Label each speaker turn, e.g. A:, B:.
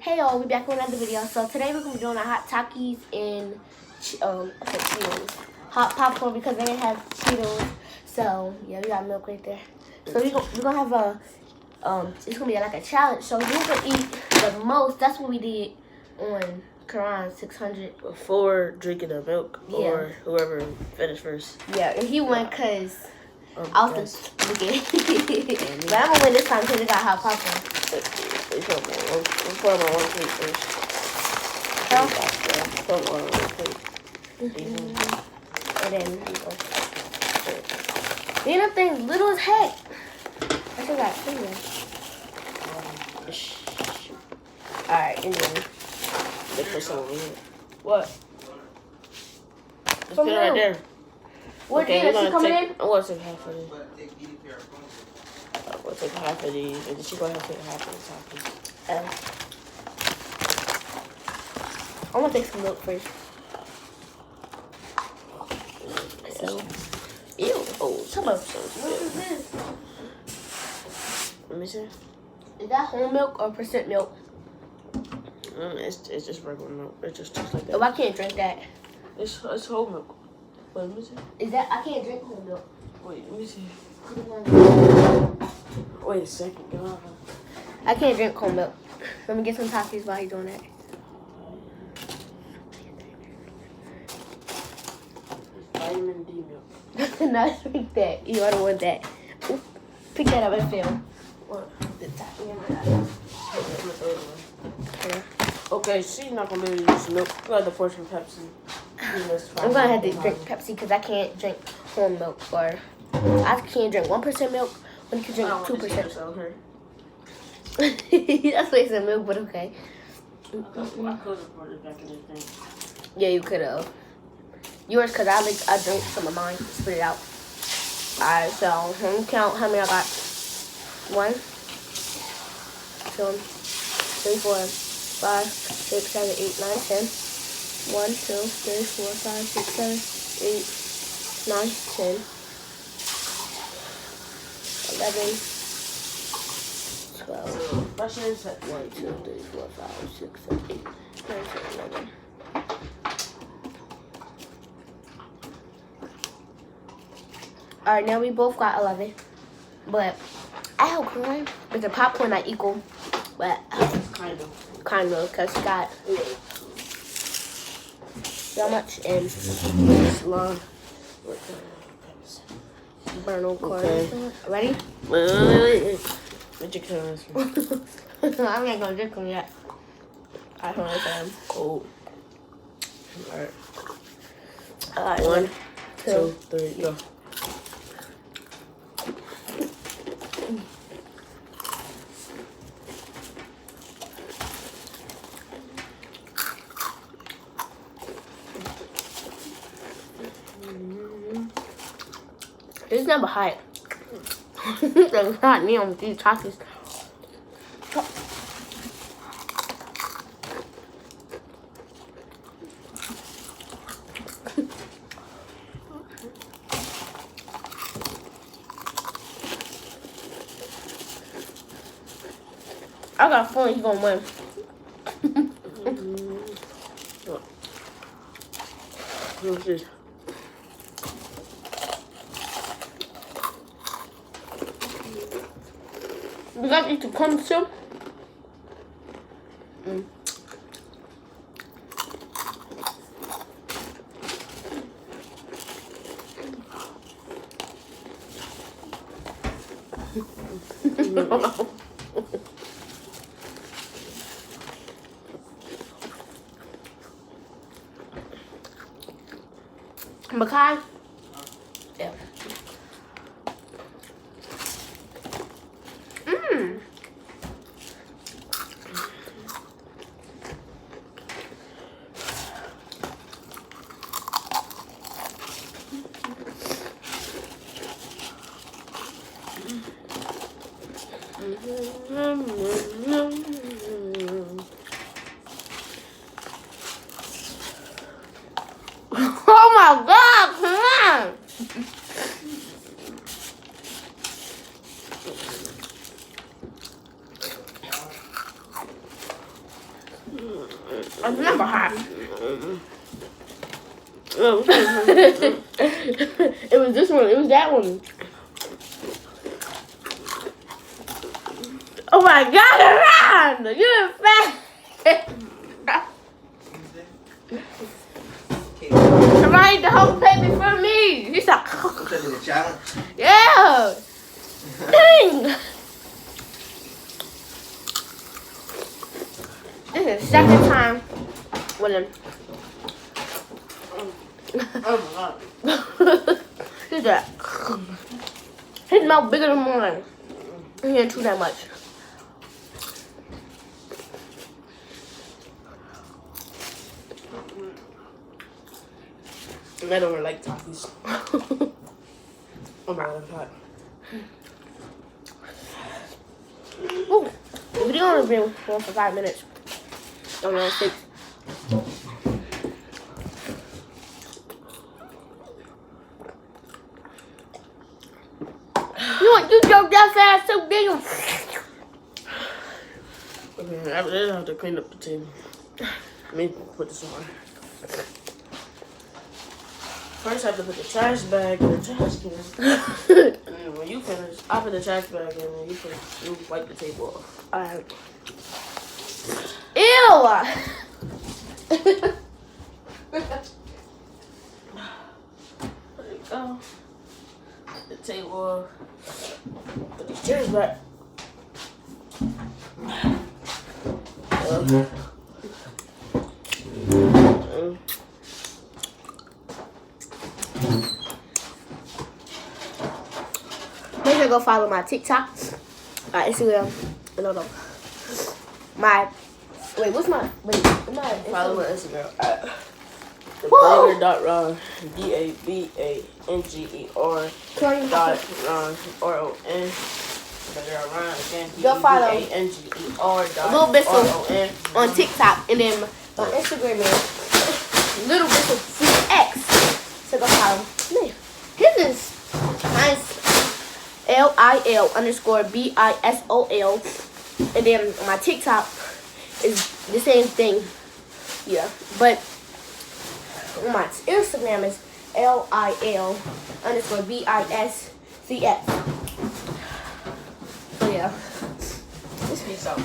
A: Hey y'all, we back with another video. So today we're gonna be doing our hot takis and Cheetos, hot popcorn because they didn't have Cheetos. So yeah, we got milk right there. So we're gonna have a it's gonna be like a challenge. So who can eat the most? That's what we did on Quran 600
B: before drinking the milk, or whoever finished first.
A: Yeah, and he won because I was the spaghetti. But I'm gonna win this time because it got hot popcorn.
B: You put them on one plate first. Put them on one plate.
A: And then these are things little as heck. I still got fingers. Alright, and then
B: they put some over here.
A: What?
B: Just put it right there.
A: What okay, is she coming in?
B: I'm gonna take half of these. I'm gonna take half of these, and then she's gonna have to take half of the takis.
A: I'm gonna take some milk first. So, ew.
B: Oh,
A: some of what is this?
B: Let me see.
A: Is that whole milk or percent milk?
B: It's just regular milk. It just tastes like that.
A: Oh, I can't drink that.
B: It's whole milk. Wait, let me see.
A: Is that I can't drink whole milk?
B: Wait, let me see. Wait a second, God.
A: I can't drink whole milk. Let me get some takis while he's doing that.
B: Vitamin D milk.
A: No, drink that. You don't want that. Ooh, pick that up and film.
B: What?
A: The taki.
B: Okay, she's not gonna be able to use milk. Go ahead, the portion Pepsi.
A: I'm gonna have to drink Pepsi because I can't drink whole milk, or I can't drink 1% milk when you can drink 2%. That's wasting milk, but okay.
B: I could have poured it back in the thing.
A: Yeah, you could have. Yours, because I drank some of mine. Spit it out. Alright, so let me count how many I got. 1, 2, 3, 4, 5, 6, 7, 8, 9, 10. 1, 2, 3, 4, 5, 6, 7, 8, 9, 10, 11, 12. 1, 2, 3, 4, 5, 6, 7, 8, 9, 10, 11. Alright, now we both got 11. But I have corn with the popcorn not equal. But kind of, because she got so much and long. Burn on corn. Okay. Ready?
B: Wait. What you can
A: I'm not gonna drink them yet. I don't know if I am.
B: Oh.
A: Alright.
B: 1, 2, 3, go.
A: It's never hot. It's hot me on these takis. I got a feeling he's gonna win.
B: What's this?
A: You got it to come too? Makai? Yeah. Oh my God, come on! I'm never hot. It was this one. It was that one. Oh my God, Ron! You're fat. Ron ate the whole plate before me. He's like, yeah. Dang. This is the second time with him.
B: Oh my God.
A: Look at that. His mouth bigger than mine. He didn't chew that much.
B: I don't really like takis. Oh my God, I'm hot.
A: Ooh, the video only been going for 5 minutes. Oh no, 6. You want you joke that fast so big?
B: Okay, after that, I have to clean up the table. Let me put this on. First, I have to put the trash bag in the trash can. And then when you finish, I put the trash bag in and you wipe the table off.
A: Alright. Ew!
B: There you go. Put the table off. Put the chairs back.
A: Make sure to go follow my TikTok, my Instagram, and my what's my
B: Follow my Instagram at the
A: Whoa.
B: banger.ron, DABANGER dot ron, RON. Better Ron again.
A: Go follow
B: DANGER dot
A: Little Bissell
B: RON
A: on TikTok, and then on Instagram is Little Bissell CX. So go follow me. His is nice. LIL_BISOL, and then my TikTok is the same thing. Yeah, but my Instagram is LIL_BISCX. So yeah.
B: Peace out.